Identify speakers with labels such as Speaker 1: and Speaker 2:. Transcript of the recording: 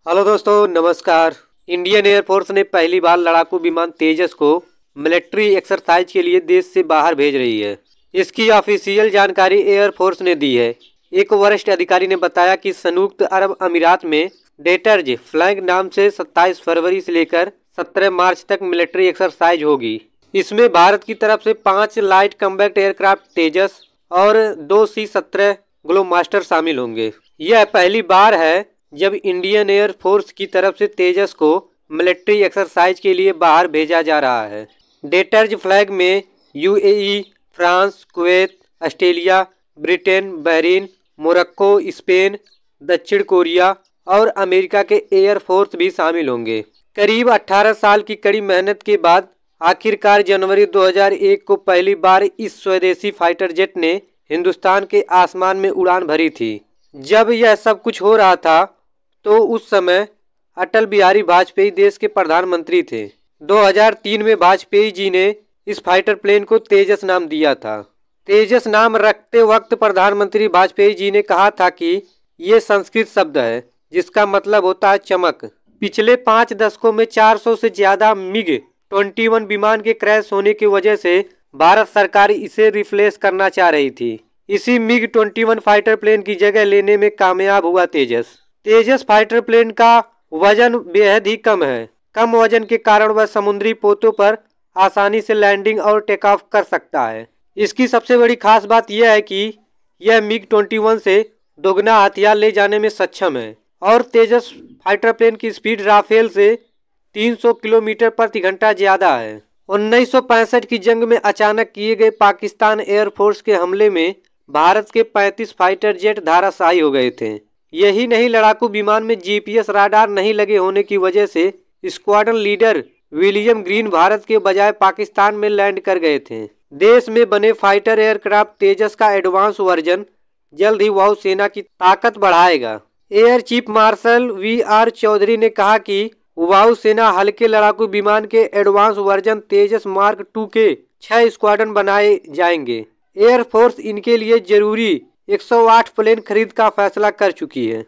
Speaker 1: Hello दोस्तों, नमस्कार। Indian air force ने पहली बार लड़ाकू विमान तेजस को मिलिट्री एक्सरसाइज के लिए देश से बाहर भेज रही है। इसकी ऑफिशियल जानकारी एयरफोर्स ने दी है। एक वरिष्ठ अधिकारी ने बताया कि संयुक्त अरब अमीरात में डेटर्ज फ्लैग नाम से 27 फरवरी से लेकर 17 मार्च तक मिलिट्री एक्सरसाइज होगी। इसमें भारत की तरफ से 5 लाइट कॉम्बैट एयरक्राफ्ट तेजस और 2 C-17 ग्लोबमास्टर शामिल होंगे। यह पहली बार है जब इंडियन एयर फोर्स की तरफ से तेजस को मिलिट्री एक्सरसाइज के लिए बाहर भेजा जा रहा है। डेटर्ज फ्लैग में UAE, France, Kuwait, Australia, Britain, Bahrain, Morocco, Spain, दक्षिण कोरिया और अमेरिका के एयर फोर्स भी शामिल होंगे। करीब 18 साल की कड़ी मेहनत के बाद आखिरकार जनवरी 2001 को पहली बार इस स्वदेशी फाइटर जेट ने हिंदुस्तान के आसमान में उड़ान भरी थी। जब यह सब कुछ हो रहा था तो उस समय अटल बिहारी वाजपेयी देश के प्रधानमंत्री थे। 2003 में वाजपेयी जी ने इस फाइटर प्लेन को तेजस नाम दिया था। तेजस नाम रखते वक्त प्रधानमंत्री वाजपेयी जी ने कहा था कि ये संस्कृत शब्द है जिसका मतलब होता है चमक। पिछले 5 दशकों में 400 से ज्यादा MiG-21 विमान के क्रैश होने की वजह से भारत सरकार इसे रिप्लेस करना चाह रही थी। इसी MiG-21 फाइटर प्लेन की जगह लेने में कामयाब हुआ तेजस फाइटर प्लेन का वजन बेहद ही कम है। कम वजन के कारण वह समुद्री पोतों पर आसानी से लैंडिंग और टेक ऑफ कर सकता है। इसकी सबसे बड़ी खास बात यह है कि यह MiG-21 से दोगुना हथियार ले जाने में सक्षम है और तेजस फाइटर प्लेन की स्पीड राफेल से 300 किलोमीटर प्रति घंटा ज्यादा है। 1965 की जंग में अचानक किए गए पाकिस्तान एयरफोर्स के हमले में भारत के 35 फाइटर जेट धराशायी हो गए थे। यही नहीं, लड़ाकू विमान में GPS राडार नहीं लगे होने की वजह से squadron leader William green Bharat के बजाय पाकिस्तान में लैंड कर गए थे। देश में बने फाइटर एयरक्राफ्ट तेजस का एडवांस वर्जन जल्द ही वायुसेना की ताकत बढ़ाएगा। Air chief marshal VR Chaudhary ने कहा कि वायुसेना हल्के लड़ाकू विमान के एडवांस वर्जन तेजस मार्क 2 के 6 स्क्वाड्रन बनाए जाएंगे। एयरफोर्स इनके लिए जरूरी 108 प्लेन खरीद का फैसला कर चुकी है।